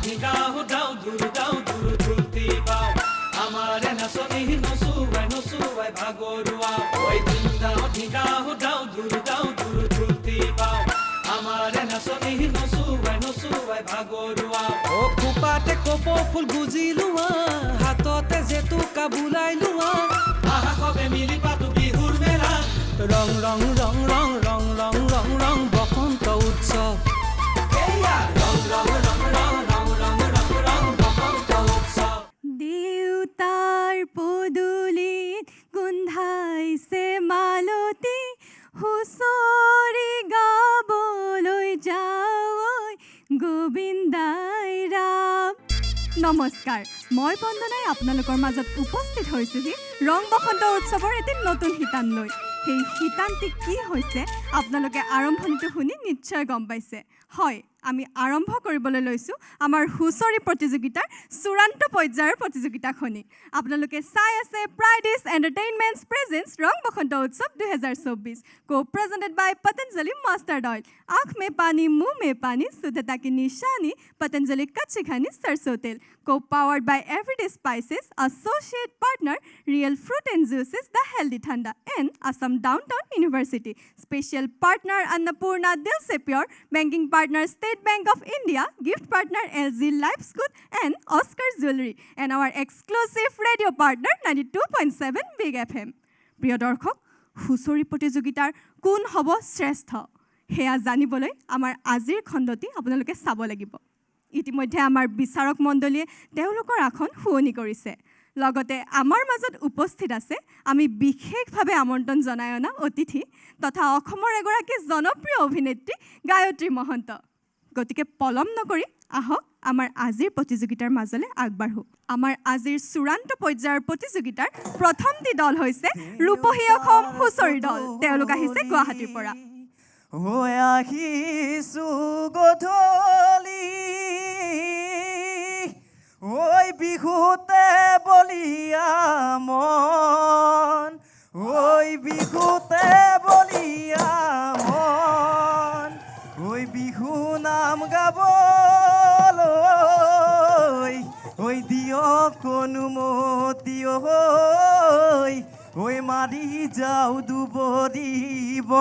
ধিগাও দাও দূৰ ধুলতি বাও আমাৰে নাচনি নচুৱাই ভাগৰুৱা ঐ ধিগাও দাও দূৰ ধুলতি বাও আমাৰে নাচনি নচুৱাই ভাগৰুৱা ও খোপাতে কপৌ ফুল গুজি লোৱা হাততে জেতুকা বুলাই লোৱা আহা কবে মিলি পাতো বিহুৰ মেলা ৰং ৰং ৰং ৰং ৰং ৰং ৰং ৰং বসন্ত উৎসৱ এয়া ৰং ৰং ৰং ৰং ৰং ৰং ৰং ৰং বসন্ত উৎসৱ দেউতাৰ পদূলিত গোন্ধাইছে মালতী হুঁচৰি গাবলৈ যাওঁ গোবিন্দাই ৰাম নমস্কাৰ মই বন্দনাই আপোনালোকৰ মাজত উপস্থিত হৈছোহি ৰং বসন্ত উৎসৱৰ এটি নতুন শিতান লৈ সেই শিতানটি কি হৈছে আপোনালোকে আৰম্ভণিটো শুনি নিশ্চয় গম পাইছে হয় আমি আৰম্ভ কৰিবলৈ লৈছোঁ আমাৰ হুঁচৰি প্ৰতিযোগিতাৰ চূড়ান্ত পৰ্যায়ৰ প্ৰতিযোগিতাখনি আপোনালোকে চাই আছে প্ৰাইডিছ এণ্টাৰটেইনমেণ্টছ প্ৰেজেন্স ৰং বসন্ত উৎসৱ 2024 co-presented by Patanjali Mustard Oil आँख में पानी मुंह में पानी शुद्धता की निशानी पतंजलि कच्ची घनी सरसों तेल co-powered by Everyday Spices associate partner Real Fruit and Juices the Healthy Thanda and Assam Downtown University special partner Annapurna Dil Se Pure banking partner State Bank of India gift partner LG Life Scoot and Oscar Jewelry and our exclusive radio partner 92.7 Big FM প্ৰিয় দৰ্শক হুঁচৰি প্ৰতিযোগিতাৰ কোন হ'ব শ্ৰেষ্ঠ হেয়া জানিবলৈ আমাৰ আজিৰ খণ্ডটি আপোনালোকে চাব লাগিব ইতিমধ্যে আমাৰ বিচাৰক মণ্ডলীয়ে তেওঁলোকৰ আসন শুৱনি কৰিছে লগতে আমাৰ মাজত উপস্থিত আছে আমি বিশেষভাৱে আমন্ত্ৰণ জনাই অনা অতিথি তথা অসমৰ এগৰাকী জনপ্ৰিয় অভিনেত্ৰী গায়ত্ৰী মহন্ত গতিকে পলম নকৰি আহক আমাৰ আজিৰ প্ৰতিযোগিতাৰ মাজলৈ আগবাঢ়ো আমাৰ আজিৰ চূড়ান্ত পৰ্যায়ৰ প্ৰতিযোগিতাৰ প্ৰথমটি দল হৈছে ৰূপহী অসম হুঁচৰি দল তেওঁলোক আহিছে গুৱাহাটীৰ পৰা হৈ আহিছোঁ গধূলি ঐ বিহুতে বলিয়া মন ঐ বিহুতে বলিয়া মন ঐ বিহু নাম গাবলৈ ঐ দিয়ক অনুমতি ঐ মাৰি যাওঁ দুবৰিব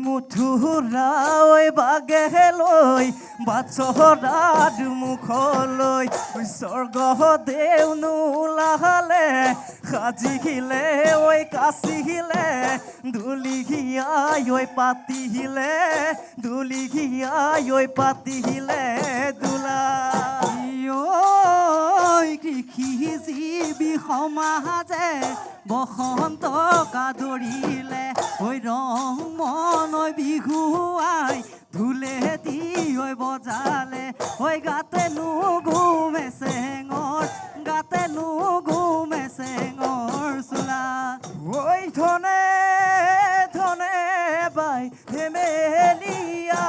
মুঠুৰা ঐ বাগেলৈ বাছৰাৰ মুখলৈ স্বৰ্গদেউ নোলালে সাজিলে ঐ কাচিলে দুলিঘিয়াই ঐ পাতিলে দুলিঘিয়াই ঐ পাতিলে দোলা কৃষিজীৱী সমাজে বসন্ত কাদৰিলে ঐ ৰং মন ঐ বিহুৱাই ঢোলে দি ঐ বজালে ঐ গাতে নুগুমে চেঙৰ গাতে নুগুমে চেঙৰ চোলা ঐ ধনে ধনে বাই ধেমেলীয়া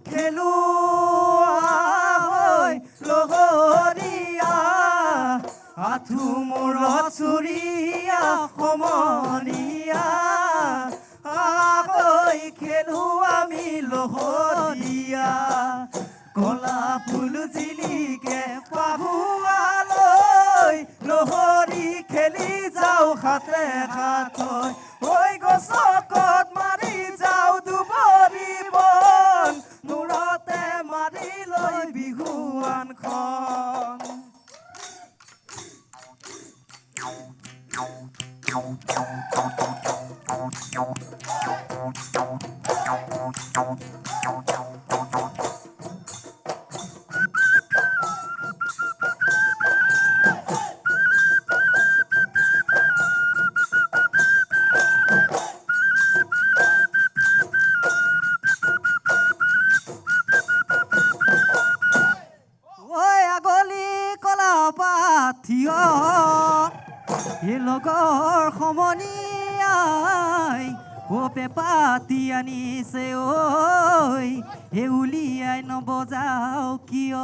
খেলুৱা লহৰীয়া আঁঠু মূৰত চুৰিয়া সমনীয়া আগৈ খেলো আমি লহৰীয়া কলা ফুল জিলিকে পাহুৱালৈ লহৰী খেলি যাওঁ হাতে হাতৈ ঐ গছকত মাৰি যাওঁ দুবৰি বন মূৰতে মাৰি লৈ বিহুৱানখন থিয় এই লগৰ সমনীয়াই ও পেপাতি আনিছে ঐ এই উলিয়াই নবজাও কিয়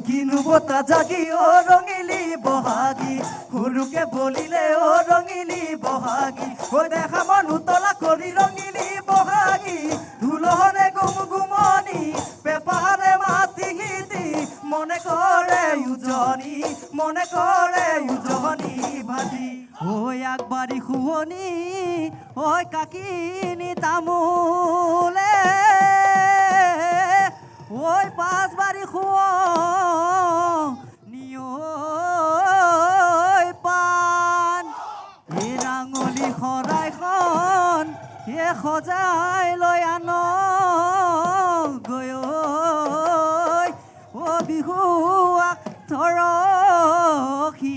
কিনুবতা জাগি ও রঙিলি বহাগী সৰুকে বলিলে ও ৰঙিলি বহাগী ও দেখা মন উতলা কৰি ৰঙিলি বহাগী ধুলহৰে গুমগুমনি পেপাৰে মাতি হিতি মনে কৰে উজনি ভাতি ঐ আগবাঢ়ি শুৱনি ঐ কাকিনি তামোলে ঐ পাঁচবাৰী শুৱনি পাণ এই ৰাঙলী শৰাইখন এ সজাই লৈ আন গৈ ঐ বিহুৱাক ধৰখি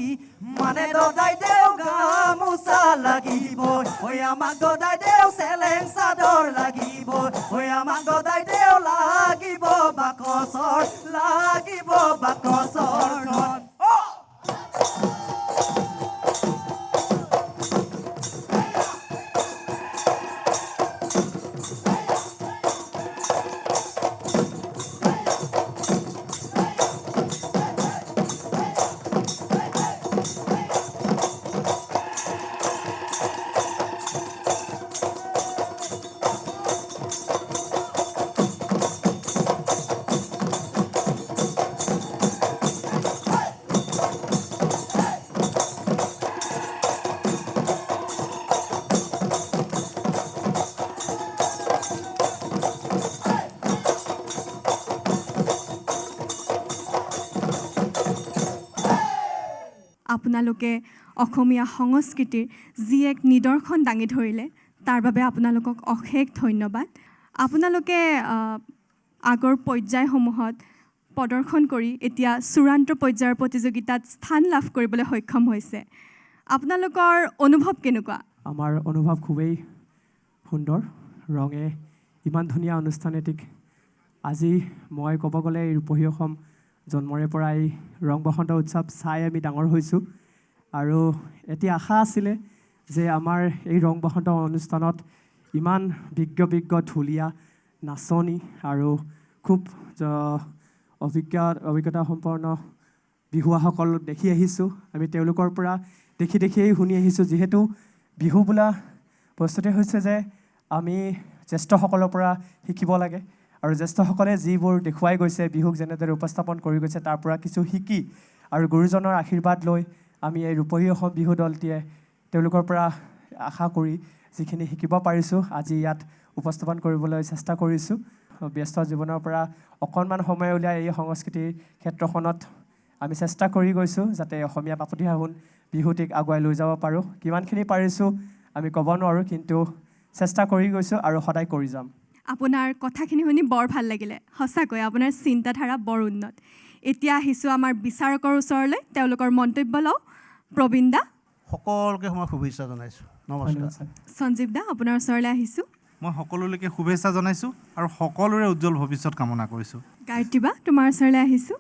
মানে দদাই দেও গামোচা লাগিব ঐ আমাক দদাই দেও চেলেং চাদৰ লাগিব ঐ আমাক দদাই দেও লাগিব বাকচৰ আপোনালোকে অসমীয়া সংস্কৃতিৰ যি এক নিদৰ্শন দাঙি ধৰিলে তাৰ বাবে আপোনালোকক অশেষ ধন্যবাদ আপোনালোকে আগৰ পৰ্যায়সমূহত প্ৰদৰ্শন কৰি এতিয়া চূড়ান্ত পৰ্যায়ৰ প্ৰতিযোগিতাত স্থান লাভ কৰিবলৈ সক্ষম হৈছে আপোনালোকৰ অনুভৱ কেনেকুৱা আমাৰ অনুভৱ খুবেই সুন্দৰ ৰঙে ইমান ধুনীয়া অনুষ্ঠান এটিক আজি মই ক'ব গ'লে ৰূপহী অসম জন্মৰে পৰা এই ৰং বসন্ত উৎসৱ চাই আমি ডাঙৰ হৈছোঁ আৰু এটি আশা আছিলে যে আমাৰ এই ৰং বসন্ত অনুষ্ঠানত ইমান বিজ্ঞ ঢুলীয়া নাচনি আৰু খুব অভিজ্ঞতা সম্পন্ন বিহুৱাসকল দেখি আহিছোঁ আমি তেওঁলোকৰ পৰা দেখিয়েই শুনি আহিছোঁ যিহেতু বিহু বোলা বস্তুতে হৈছে যে আমি জ্যেষ্ঠসকলৰ পৰা শিকিব লাগে আৰু জ্যেষ্ঠসকলে যিবোৰ দেখুৱাই গৈছে বিহুক যেনেদৰে উপস্থাপন কৰি গৈছে তাৰ পৰা কিছু শিকি আৰু গুৰুজনৰ আশীৰ্বাদ লৈ আমি এই ৰূপহী অসম বিহু দলটিয়ে তেওঁলোকৰ পৰা আশা কৰি যিখিনি শিকিব পাৰিছোঁ আজি ইয়াত উপস্থাপন কৰিবলৈ চেষ্টা কৰিছোঁ ব্যস্ত জীৱনৰ পৰা অকণমান সময় উলিয়াই এই সংস্কৃতিৰ ক্ষেত্ৰখনত আমি চেষ্টা কৰি গৈছোঁ যাতে অসমীয়া বাপতি সাহোন বিহুটিক আগুৱাই লৈ যাব পাৰোঁ কিমানখিনি পাৰিছোঁ আমি ক'ব নোৱাৰোঁ কিন্তু চেষ্টা কৰি গৈছোঁ আৰু সদায় কৰি যাম আপোনাৰ কথাখিনি শুনি বৰ ভাল লাগিলে সঁচাকৈ আপোনাৰ চিন্তাধাৰা বৰ উন্নত এতিয়া আহিছোঁ আমাৰ বিচাৰকৰ ওচৰলৈ তেওঁলোকৰ মন্তব্য লওঁ প্ৰবীণ দা সকলোকে মই শুভেচ্ছা জনাইছোঁ নমস্কাৰ সঞ্জীৱ দা আপোনাৰ ওচৰলৈ আহিছোঁ মই সকলোলৈকে শুভেচ্ছা জনাইছোঁ আৰু সকলোৰে উজ্জ্বল ভৱিষ্যত কামনা কৰিছোঁ গায়ত্ৰী বা তোমাৰ ওচৰলৈ আহিছোঁ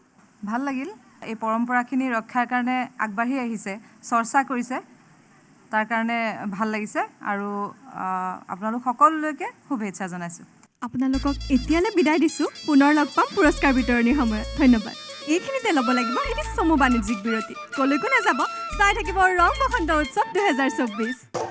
ভাল লাগিল এই পৰম্পৰাখিনি ৰক্ষাৰ কাৰণে আগবাঢ়ি আহিছে চৰ্চা কৰিছে তাৰ কাৰণে ভাল লাগিছে আৰু আপোনালোক সকলোলৈকে শুভেচ্ছা জনাইছোঁ আপোনালোকক এতিয়ালৈ বিদায় দিছোঁ পুনৰ লগ পাম পুৰস্কাৰ বিতৰণিৰ সময়ত ধন্যবাদ এইখিনিতে ল'ব লাগিব এটি চমু বাণিজ্যিক বিৰতি কলৈকো নাযাব চাই থাকিব ৰং বসন্ত উৎসৱ 2024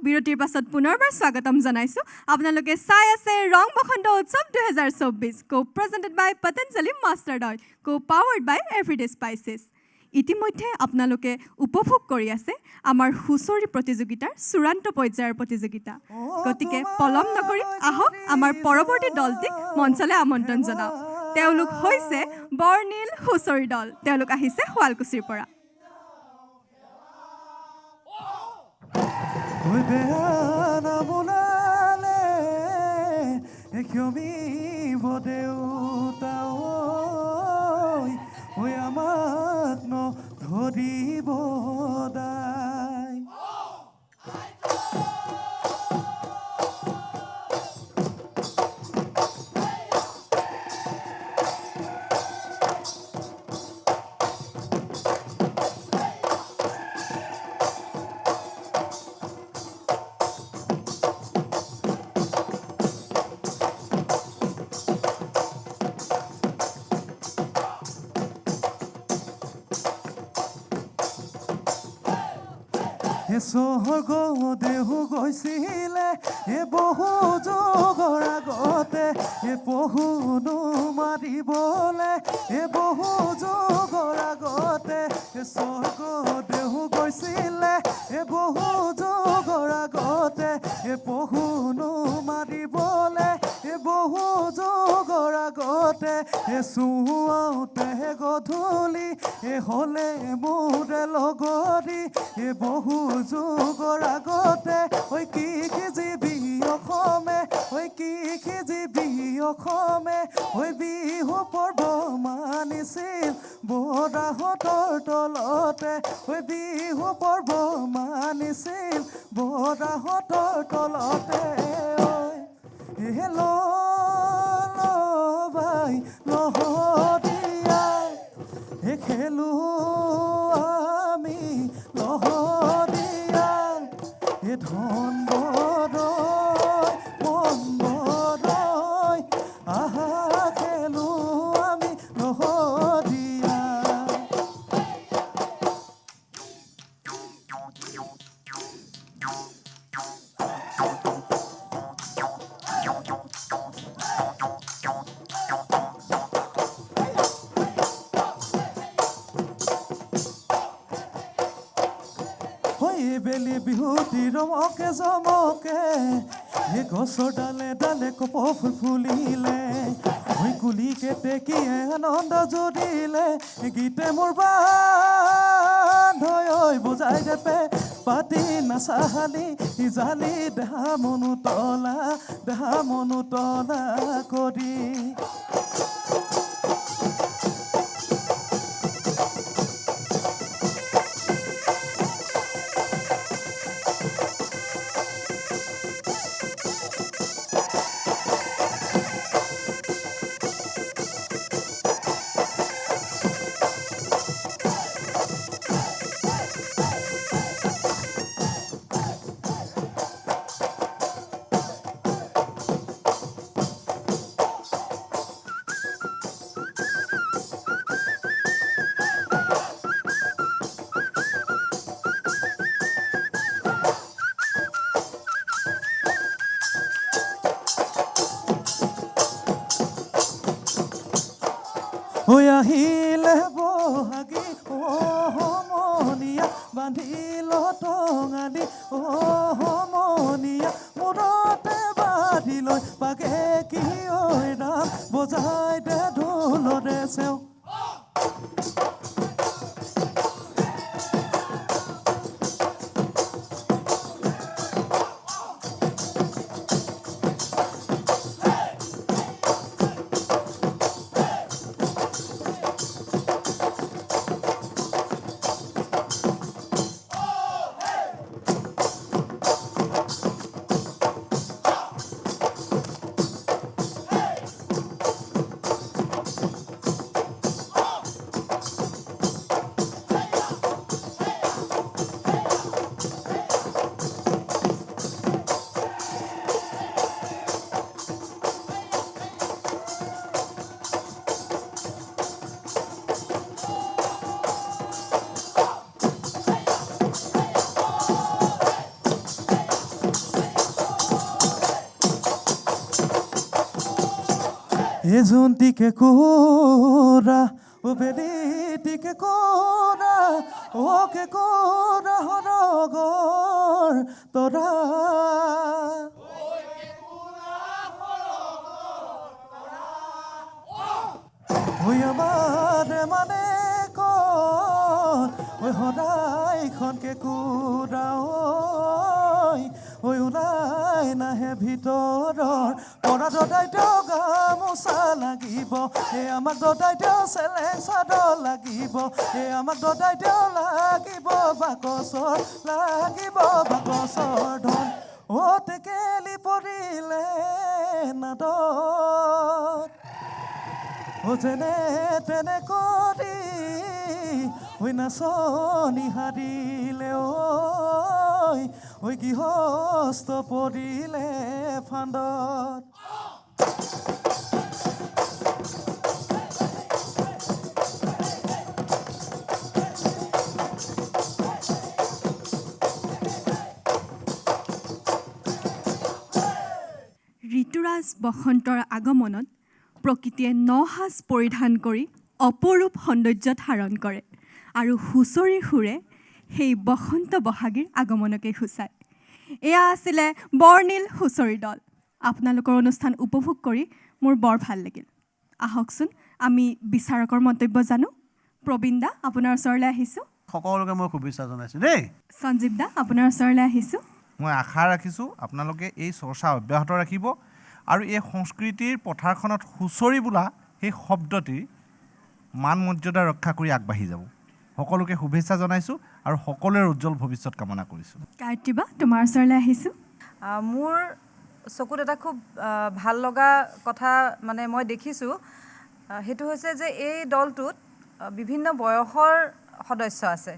বিৰতিৰ পাছত পুনৰবাৰ স্বাগতম জনাইছোঁ আপোনালোকে চাই আছে ৰং বসন্ত উৎসৱ 2024 কো প্ৰেজেণ্টেড বাই পতঞ্জলি মাষ্টাৰ্ড অইল কো পাৱাৰ্ড বাই এভৰিডে স্পাইচেছ ইতিমধ্যে আপোনালোকে উপভোগ কৰি আছে আমাৰ হুঁচৰি প্ৰতিযোগিতাৰ চূড়ান্ত পৰ্যায়ৰ প্ৰতিযোগিতা গতিকে পলম নকৰি আহক আমাৰ পৰৱৰ্তী দলটিক মঞ্চলৈ আমন্ত্ৰণ জনাওঁ তেওঁলোক হৈছে বৰ্ণিল হুঁচৰি দল তেওঁলোক আহিছে শুৱালকুছিৰ পৰা ঐ বেয়া নামোলালে ক্ষমিব দেউতা ঐ আমাক নধৰিব দাই স্বৰ্গ দেহু গৈছিলে বহু যুগৰ আগতে পহুনো মাৰিবলে বহু যুগৰ আগতে স্বৰ্গ দেহু গৈছিলে বহু যুগৰ আগতে পহুনো মাৰিবলে বহু যুগৰ আগতে চুৱাওঁতে গধূলি হ'লে মোৰে লগৰী বহু যুগৰ আগতে ঐ কি জীৱি অসমে ঐ কি জীৱি অসমে ঐ বিহু পৰ্ব মানিছিল বৰাহঁতৰ তলতে ঐ বিহু পৰ্ব মানিছিল বৰাহঁতৰ তলতে বাই লহৰীয়াই খেলো আমি লহৰীয়াই ধন বৰয় মন বৰয় আহা খেলো আমি লহৰীয়াই বেলি বিহুতি ৰমকে জমকে গছৰ ডালে ডালে কপ ফুল ফুলিলে কুলি কেতেকীয়ে আনন্দ জুৰিলে গীতে মোৰ বান্ধৈ বুজাই দেপে পাতি নাচাহালি জালি দেহা মনো তলা কৰি আহিলে বহাগী সমনীয়া বান্ধিল টঙালি সমনীয়া মূৰতে বান্ধি লৈ পাগে কি ঐ ৰাম বজাই দে ঢোলৰে চেও এজন্তিকে কোরা ও বেলিটিকে কোরা ওকে কোরা হরগর তোরা ওই আমার মানে কর ওই হরাইখনকে কোরা ওই ওলাই নাহে ভিতৰৰ পৰা দদাইতেও গামোচা লাগিব আমাক দদাইতেও চেলেং চাদৰ লাগিব আমাক দদাইতেও লাগিব বাকচৰ ধন টেকেলি পৰিলে নাদত যেনে তেনে কৰি ঐ নাচনি হাৰিলে ঐ গৃহস্থ পৰিলে ফান্দত ঋতুৰাজ বসন্তৰ আগমনত প্ৰকৃতিয়ে নহাজ পৰিধান কৰি অপৰূপ সৌন্দৰ্য ধাৰণ কৰে আৰু হুঁচৰিৰ সুৰে সেই বসন্ত বহাগীৰ আগমনকে সূচায় এয়া আছিলে বৰ্ণিল হুঁচৰি দল আপোনালোকৰ অনুষ্ঠান উপভোগ কৰি মোৰ বৰ ভাল লাগিল আহকচোন আমি বিচাৰকৰ মন্তব্য জানো প্ৰবীণ দা আপোনাৰ ওচৰলৈ আহিছোঁ সকলোকে মই শুভেচ্ছা জনাইছোঁ দেই সঞ্জীৱ দা আপোনাৰ ওচৰলৈ আহিছোঁ মই আশা ৰাখিছোঁ আপোনালোকে এই চৰ্চা অব্যাহত ৰাখিব আৰু এই সংস্কৃতিৰ পথাৰখনত হুঁচৰি বোলা সেই শব্দটি মান মৰ্যাদা ৰক্ষা কৰি আগবাঢ়ি যাব সকলোকে শুভেচ্ছা জনাইছোঁ আৰু সকলোৰে উজ্জ্বল ভৱিষ্যত কামনা কৰিছোঁ কাৰ্তিবা তোমাৰ ওচৰলৈ আহিছোঁ মোৰ চকুত এটা খুব ভাল লগা কথা মানে মই দেখিছোঁ সেইটো হৈছে যে এই দলটোত বিভিন্ন বয়সৰ সদস্য আছে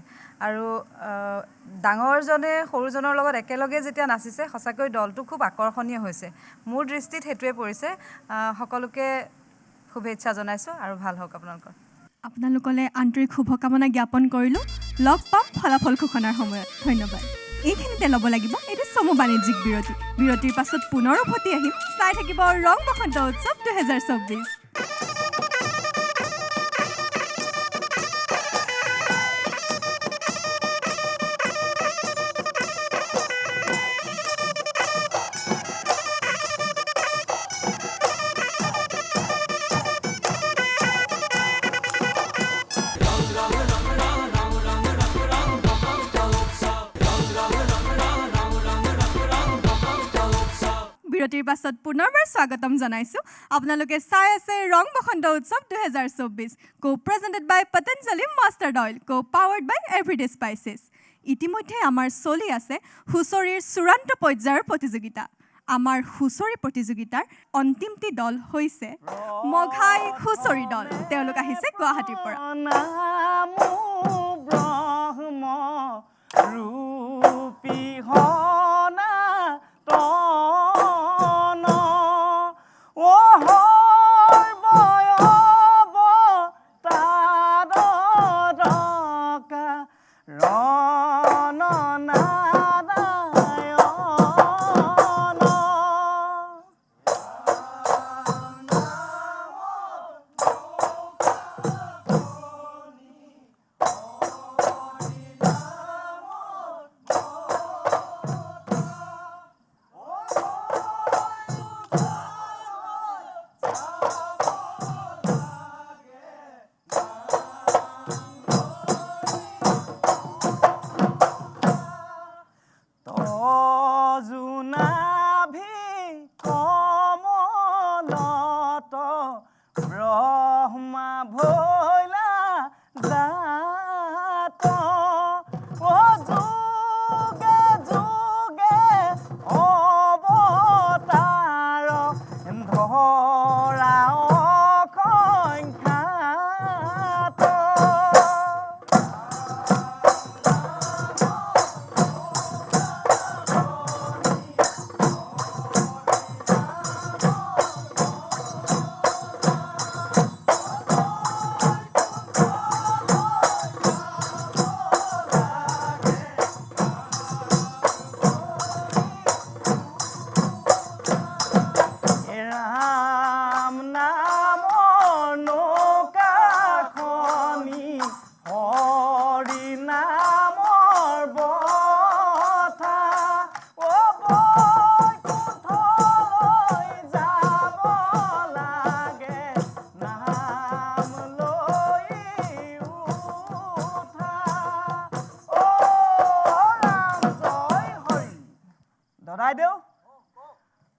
আৰু ডাঙৰজনে সৰুজনৰ লগত একেলগে যেতিয়া নাচিছে সঁচাকৈ দলটো খুব আকৰ্ষণীয় হৈছে মোৰ দৃষ্টিত সেইটোৱে পৰিছে সকলোকে শুভেচ্ছা জনাইছোঁ আৰু ভাল হওক আপোনালোকলৈ আন্তৰিক শুভকামনা জ্ঞাপন কৰিলোঁ লগ পাম ফলাফল ঘোষণাৰ সময়ত ধন্যবাদ এইখিনিতে ল'ব লাগিব এইটো চমু বাণিজ্যিক বিৰতিৰ পাছত পুনৰ উভতি আহিম চাই থাকিব ৰং বসন্ত উৎসৱ 2024 বিৰতিৰ পাছত পুনৰবাৰ স্বাগতম জনাইছোঁ আপোনালোকে চাই আছে ৰং বসন্ত উৎসৱ 2024 কো প্ৰেজেণ্টেড বাই পতঞ্জলি মাষ্টাৰ্ড অইল কো পাৱাৰ্ড বাই এভৰিডে স্পাইচেছ ইতিমধ্যে আমাৰ চলি আছে হুঁচৰিৰ চূড়ান্ত পৰ্যায়ৰ প্ৰতিযোগিতা আমাৰ হুঁচৰি প্ৰতিযোগিতাৰ অন্তিমটি দল হৈছে মঘাই হুঁচৰি দল তেওঁলোক আহিছে গুৱাহাটীৰ পৰা বাইদেউ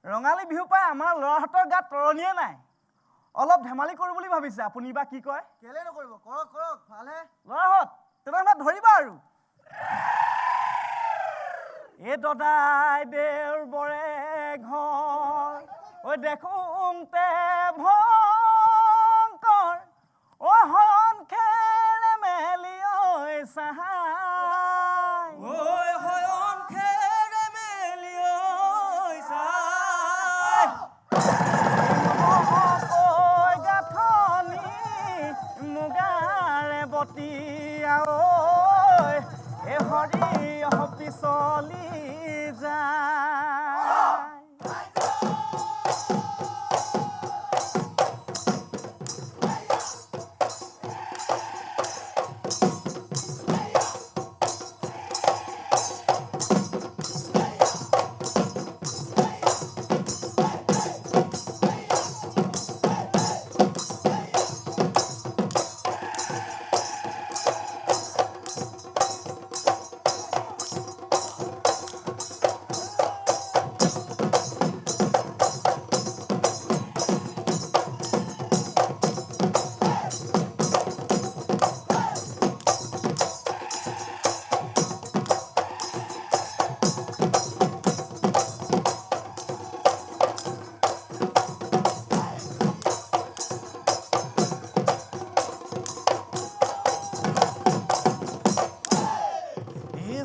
ৰঙালী বিহু পাই আমাৰ ল'ৰাহঁতৰ গাত তৰণিয়ে নাই অলপ ধেমালি কৰোঁ বুলি ভাবিছে আপুনি বা কি কয় কেলে নকৰিব কৰক কৰক ভালহে ল'ৰাহঁত তেনেহ'লে ধৰিবা আৰু এই দদাই দেউৰ বৰে ঘৰ ঐ দেখোঁতে ভয়ংকৰ ঐ হৰণ খেৰে মেলি ঐ চাহাই ঐ হয়ন খেৰে মেলি ঐ চাই ঐ গাঁথনি মুগাৰে বতিয়া ঐ এ হৰি পিছলি যায়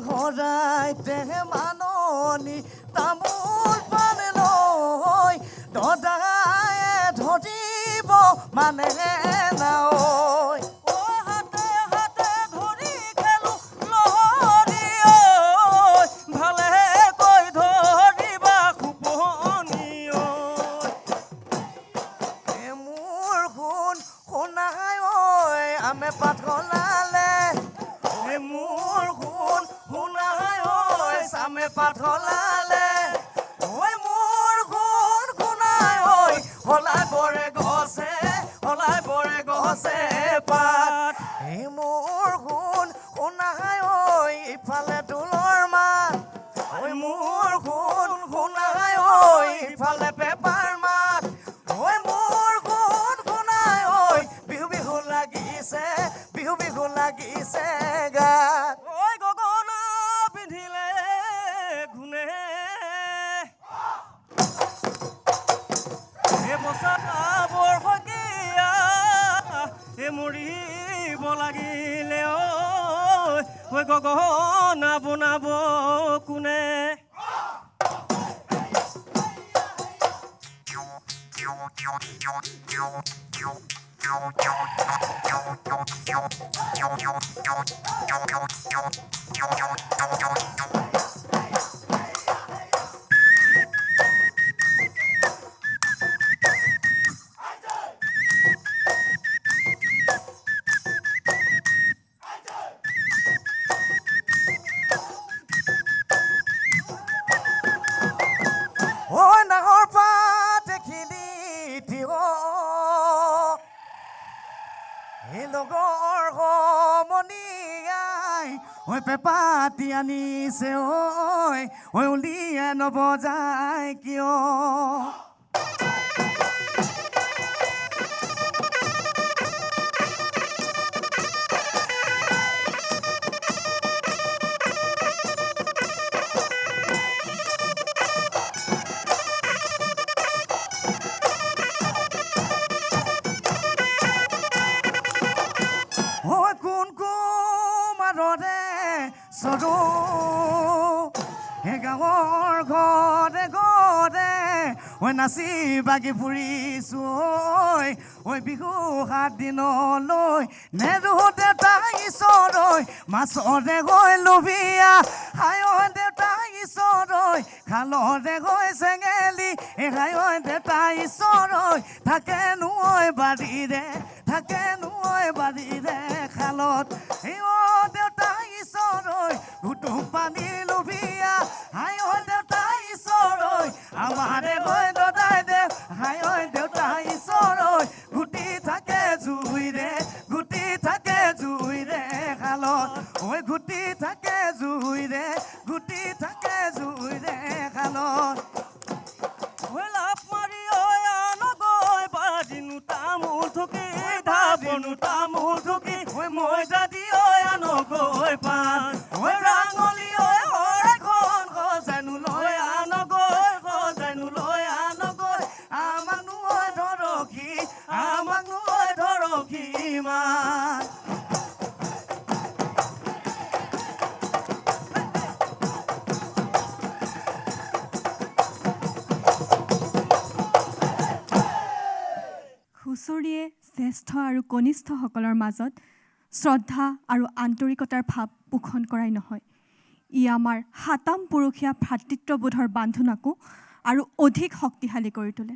হৰাইতে মাননি তামোল পাণ লৈ দদাই ধৰিব মানে নাঐ হাতে হাতে ধৰি খেলো লহৰি ঐ ভালে কৈ ধৰিবা খুপনি ঐ মোৰ শুন শুনাই ঐ আমে পাঠলালে মোৰ শুন শুনাই ঐ চামে পাঠলালে ঐ মোৰ শুন শুনাই ঐ হলাই বৰে গছে পাত এই মোৰ শুন শুনাই ঐ ইফালে ঢোলৰ মাত ঐ মোৰ শুন শুনাই ঐ ইফালে পেপাৰ মাত ঐ মোৰ শুন শুনাই ঐ বিহু বিহু লাগিছে গাত ঐ গগনা পিন্ধিলে ঘূনে এ বচা বৰফকীয়া এ মৰিব লাগিলে ঐ গগনা বনাব কোনে ঐ নাহৰ পাত দেখিলি থিয় এই লগৰ সমনীয়াই ঐ পেপাতি আনিছে ঐ উলিয়াই নবজাই কিয় ঐ কোন কুমাৰৰে চৰু সেই গাঁৱৰ ঘৰে ঘৰে ঐ নাচি বাগি ফুৰিছোঁ ঐ বিহু 7 দিনলৈ নেৰো দেউতা ঈশ্বৰৈ মাছৰে গৈ লোভিয়া হাই ঐ দেউতা ঈশ্বৰৈ খালৰে গৈ চেঙেলি হাই ঐ দেউতা ঈশ্বৰৈ থাকে ঐ বাৰীৰে খালত এই ঐ দেউতা ঈশ্বৰৈ ঘুটু পানী লোভিয়া হাই ঐ দেউতা ঈশ্বৰৈ আমাৰে গৈ দদাই দে হাই ঐ দেউতা ঈশ্বৰৈ ঘুটি থাকে জুইৰে খালত ঐ ঘুটি থাকে জুইৰে ঘুটি থাকে জুইৰে খানত লাভ মাৰি নগৈ বাদিনো তামোল থুকি ধাবনো তামোল থুকি মই দাদি নগৈ পান ৰাঙলী এখন সজানো লৈ আনগৈ সজানো লৈ আনগৈ আমাক নৈ ধৰখি মান হুঁচৰিয়ে জ্যেষ্ঠ আৰু কনিষ্ঠসকলৰ মাজত শ্ৰদ্ধা আৰু আন্তৰিকতাৰ ভাৱ পোষণ কৰাই নহয়, ই আমাৰ সাতাম পুৰুষীয়া ভাতৃত্ববোধৰ বান্ধোনকো আৰু অধিক শক্তিশালী কৰি তোলে।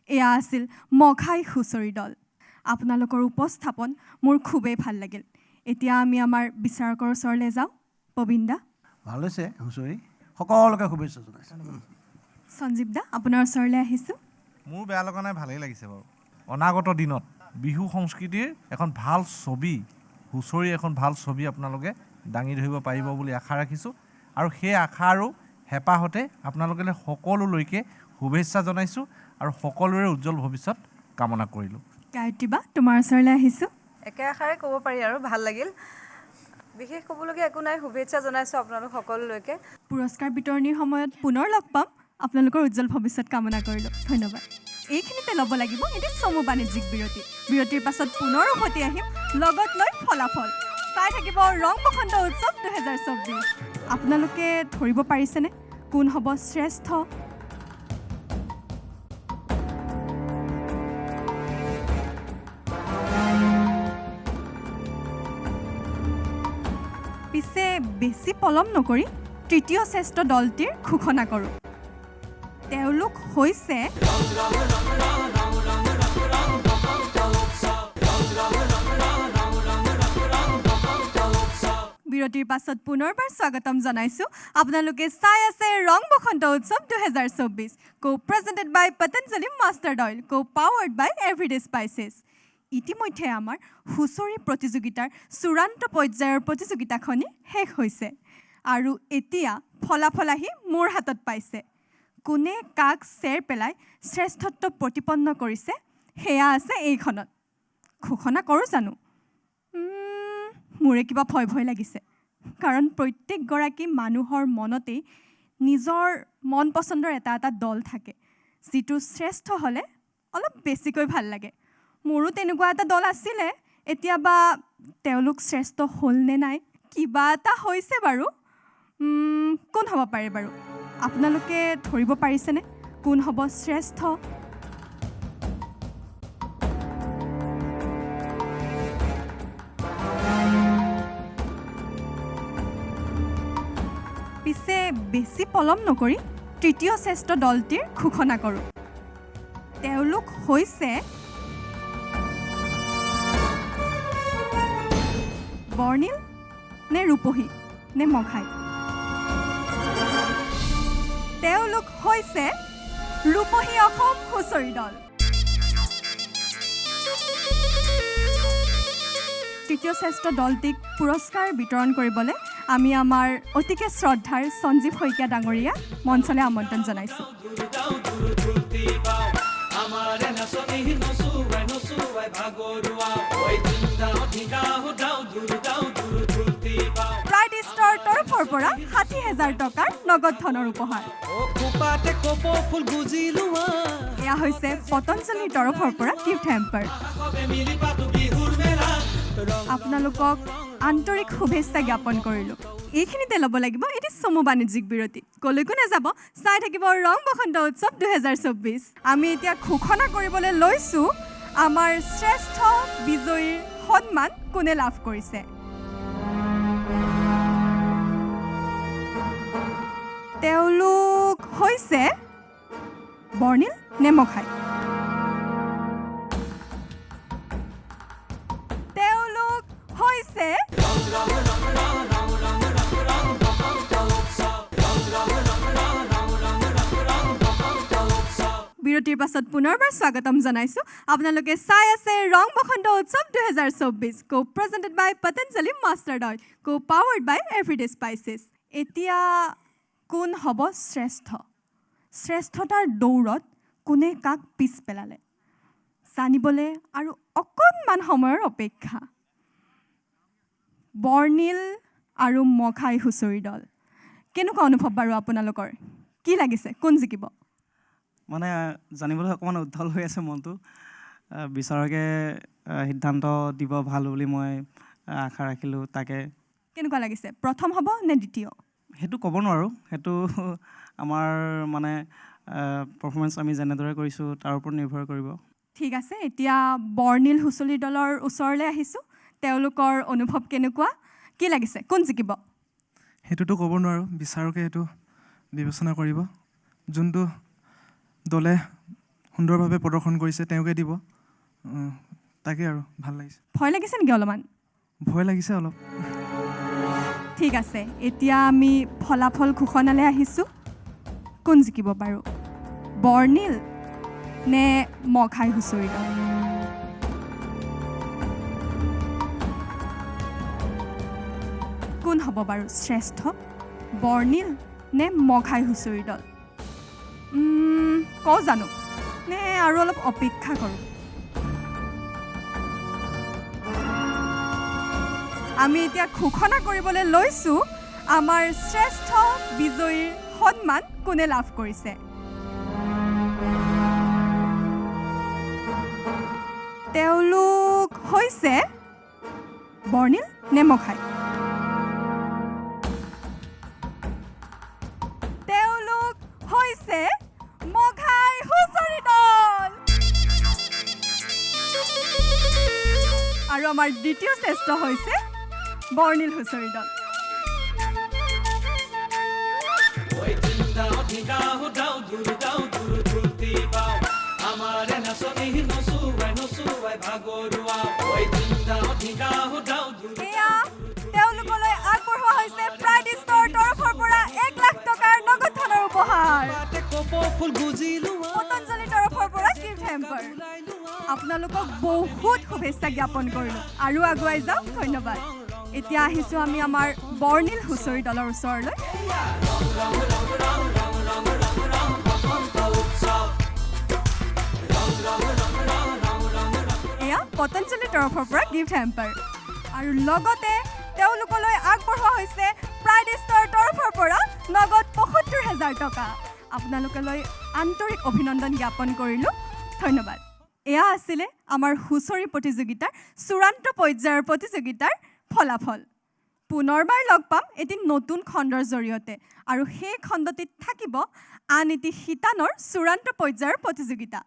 এয়া আছিল মঘাই হুঁচৰি দল। আপোনালোকৰ উপস্থাপন মোৰ খুবেই ভাল লাগিল। এতিয়া আমি আমাৰ বিচাৰকৰ ওচৰলৈ যাওঁ। প্ৰবীণ দা, ভাল হৈছে হুঁচৰি, সকলোকে শুভেচ্ছা জনাইছোঁ। সঞ্জীৱ দা, আপোনাৰ ওচৰলৈ আহিছোঁ। মোৰ বেয়া লগা নাই, ভালেই লাগিছে বাৰু। অনাগত দিনত বিহু সংস্কৃতিৰ এখন ভাল ছবি, হুঁচৰিৰ এখন ভাল ছবি আপোনালোকে দাঙি ধৰিব পাৰিব বুলি আশা ৰাখিছোঁ। আৰু সেই আশা আৰু হেঁপাহতে আপোনালোকে সকলোলৈকে শুভেচ্ছা জনাইছোঁ আৰু সকলোৰে উজ্জ্বল ভৱিষ্যত কামনা কৰিলোঁ। গায়ত্ৰী বা, তোমাৰ ওচৰলৈ আহিছোঁ। একে আশাৰে ক'ব পাৰি আৰু ভাল লাগিল। বিশেষ ক'বলগীয়া একো নাই, শুভেচ্ছা জনাইছোঁ আপোনালোক সকলোলৈকে। পুৰস্কাৰ বিতৰণিৰ সময়ত পুনৰ লগ পাম। আপোনালোকৰ উজ্জ্বল ভৱিষ্যত কামনা কৰিলোঁ। ধন্যবাদ। এইখিনিতে ল'ব লাগিব এটি চমু বাণিজ্যিক বিৰতি। বিৰতিৰ পাছত পুনৰ উভতি আহিম, লগত লৈ ফলাফল। চাই থাকিব ৰং বসন্ত উৎসৱ 2024। আপোনালোকে ধৰিব পাৰিছেনে কোন হ'ব শ্ৰেষ্ঠ? পিছে বেছি পলম নকৰি তৃতীয় শ্ৰেষ্ঠ দলটিৰ ঘোষণা কৰোঁ। তেওঁলোক হৈছে বিৰতিৰ পাছত পুনৰবাৰ স্বাগতম জনাইছোঁ। আপোনালোকে চাই আছে ৰং বসন্ত উৎসৱ 2024, কো প্ৰেজেণ্টেড বাই পতঞ্জলি মাষ্টাৰ্ড অইল, কো পাৱাৰ্ড বাই এভৰিডে স্পাইচেছ। ইতিমধ্যে আমাৰ হুঁচৰি প্ৰতিযোগিতাৰ চূড়ান্ত পৰ্যায়ৰ প্ৰতিযোগিতাখনি শেষ হৈছে আৰু এতিয়া ফলাফল আহি মোৰ হাতত পাইছে। কোনে কাক চেৰ পেলাই শ্ৰেষ্ঠত্ব প্ৰতিপন্ন কৰিছে সেয়া আছে এইখনত। ঘোষণা কৰোঁ জানো? মোৰে কিবা ভয় ভয় লাগিছে, কাৰণ প্ৰত্যেকগৰাকী মানুহৰ মনতেই নিজৰ মন পচন্দৰ এটা এটা দল থাকে, যিটো শ্ৰেষ্ঠ হ'লে অলপ বেছিকৈ ভাল লাগে। মোৰো তেনেকুৱা এটা দল আছিলে, এতিয়া বা তেওঁলোক শ্ৰেষ্ঠ হ'লনে নাই, কিবা এটা হৈছে বাৰু। কোন হ'ব পাৰে বাৰু? আপোনালোকে ধৰিব পাৰিছেনে কোন হ'ব শ্ৰেষ্ঠ? পিছে বেছি পলম নকৰি তৃতীয় শ্ৰেষ্ঠ দলটিৰ ঘোষণা কৰোঁ। তেওঁলোক হৈছে বৰ্ণিল নে ৰূপহী নে মঘাই? তেওঁলোক হৈছে ৰূপহী অসম হুঁচৰি দল। তৃতীয় শ্ৰেষ্ঠ দলটিক পুৰস্কাৰ বিতৰণ কৰিবলৈ আমি আমাৰ অতিকে শ্ৰদ্ধাৰ সঞ্জীৱ শইকীয়া ডাঙৰীয়া মঞ্চলৈ আমন্ত্ৰণ জনাইছোঁ। প্ৰাইড ষ্টৰ তৰফৰ পৰা ৬০,০০০ টকাৰ নগদ ধনৰ উপহাৰ। এয়া হৈছে পতঞ্জলিৰ তৰফৰ পৰা গিফ্ট হেম্পাৰ। আপোনালোকক আন্তৰিক শুভেচ্ছা জ্ঞাপন কৰিলোঁ। এইখিনিতে ল'ব লাগিব এটি চমু বাণিজ্যিক বিৰতি। কলৈকো নাযাব, চাই থাকিব ৰং বসন্ত উৎসৱ 2024। আমি এতিয়া ঘোষণা কৰিবলৈ লৈছোঁ আমাৰ শ্ৰেষ্ঠ বিজয়ীৰ সন্মান কোনে লাভ কৰিছে। তেওঁলোক হৈছে বৰ্ণিল নে মঘাই? তেওঁলোক হৈছে বিৰতিৰ বিৰতিৰ পাছত পুনৰবাৰ স্বাগতম জনাইছোঁ আপোনালোকে চাই আছে ৰং বসন্ত উৎসৱ 2024 কো প্ৰেজেণ্টেড বাই পতঞ্জলি মাষ্টাৰ্ড অইল কো পাৱাৰ্ড বাই এভৰিডে স্পাইচেছ এতিয়া কোন হ'ব শ্ৰেষ্ঠতাৰ দৌৰত কোনে কাক পিছ পেলালে জানিবলৈ আৰু অকণমান সময়ৰ অপেক্ষা বৰ্ণিল আৰু মখাই হুঁচৰি দল কেনেকুৱা অনুভৱ বাৰু আপোনালোকৰ কি লাগিছে কোন জিকিব মানে জানিবলৈ অকণমান উদ্ধল হৈ আছে মনটো বিচাৰকে সিদ্ধান্ত দিব ভাল বুলি মই আশা ৰাখিলোঁ তাকে কেনেকুৱা লাগিছে প্ৰথম হ'ব নে দ্বিতীয় সেইটো ক'ব নোৱাৰোঁ সেইটো আমাৰ মানে পাৰফৰ্মেঞ্চ আমি যেনেদৰে কৰিছোঁ তাৰ ওপৰত নিৰ্ভৰ কৰিব ঠিক আছে এতিয়া বৰ্ণিল হুঁচৰি দলৰ ওচৰলৈ আহিছোঁ তেওঁলোকৰ অনুভৱ কেনেকুৱা কি লাগিছে কোন জিকিব সেইটোতো ক'ব নোৱাৰোঁ বিচাৰকে সেইটো বিবেচনা কৰিব যোনটো দলে সুন্দৰভাৱে প্ৰদৰ্শন কৰিছে তেওঁকে দিব তাকে আৰু ভাল লাগিছে ভয় লাগিছে নেকি অলপমান ভয় লাগিছে অলপ ঠিক আছে এতিয়া আমি ফলাফল ঘোষণালৈ আহিছোঁ কোন জিকিব বাৰু বৰ্ণিল নে মখাই হুঁচৰি দল কোন হ'ব বাৰু শ্ৰেষ্ঠ বৰ্ণিল নে মখাই হুঁচৰি দল কওঁ জানো নে আৰু অলপ অপেক্ষা কৰোঁ আমি এতিয়া ঘোষণা কৰিবলৈ লৈছোঁ আমাৰ শ্ৰেষ্ঠ বিজয়ীৰ সন্মান কোনে লাভ কৰিছে তেওঁলোক হৈছে বৰ্ণিল নে মখাই তেওঁলোক হৈছে মখাই হুঁচৰি দল আৰু আমাৰ দ্বিতীয় শ্ৰেষ্ঠ হৈছে বৰ্ণিল হুঁচৰি দল ওই দিনদাও ধিগাও দাও দূৰ ধুলতি পাও আমাৰে নাচনি নসুৱাই ভাগৰুৱা ওই দিনদাও ধিগাও দাও এয়া তেওঁলোকলৈ আগবঢ়োৱা হৈছে প্ৰাইড ষ্ট'ৰ তৰফৰ পৰা 1 লাখ টকাৰ নগদ ধনৰ উপহাৰ কপৌফুল গুজিলো পতঞ্জলি তৰফৰ পৰা গিফ্ট হেম্পাৰ আপোনালোকক বহুত শুভেচ্ছা জ্ঞাপন কৰিলোঁ আৰু আগুৱাই যাওক ধন্যবাদ এতিয়া আহিছোঁ আমি আমাৰ বৰ্ণিল হুঁচৰি দলৰ ওচৰলৈ এয়া পতঞ্জলি তৰফৰ পৰা গিফ্ট হেম্পাৰ আৰু লগতে তেওঁলোকলৈ আগবঢ়োৱা হৈছে প্ৰাইড ষ্ট'ৰ তৰফৰ পৰা নগদ ৭৫,০০০ টকা আপোনালোকলৈ আন্তৰিক অভিনন্দন জ্ঞাপন কৰিলোঁ ধন্যবাদ এয়া আছিলে আমাৰ হুঁচৰি প্ৰতিযোগিতাৰ চূড়ান্ত পৰ্যায়ৰ প্ৰতিযোগিতাৰ ফলাফল পুনৰবাৰ লগ পাম এটি নতুন খণ্ডৰ জৰিয়তে আৰু সেই খণ্ডটিত থাকিব আন এটি শিতানৰ চূড়ান্ত পৰ্যায়ৰ প্ৰতিযোগিতা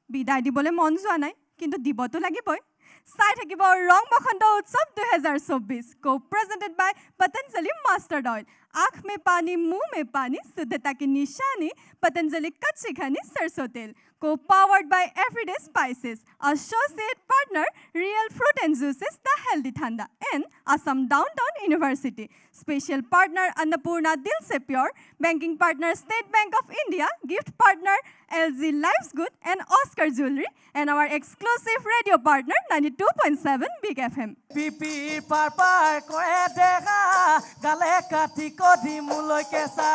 বিদায় দিবলৈ মন যোৱা নাই কিন্তু দিবতো লাগিবই চাই থাকিব ৰং বসন্ত উৎসৱ 2024 কো প্ৰেজেণ্টেড বাই পতঞ্জলি মাষ্টাৰ্ড অইল आँख में पानी मुंह में पानी शुद्धता की निशानी पतंजलि कच्ची घनी सरसों तेल को powered by everyday spices associate partner real fruit and juices the healthy thanda and Assam downtown university special partner Annapurna दिल से pure banking partner State Bank of India gift partner LG Life's Good and Oscar Jewelry and our exclusive radio partner 92.7 Big FM পিপি পাৰ কৰে দেখা গালে কাটি কধি মোলৈ কেঁচা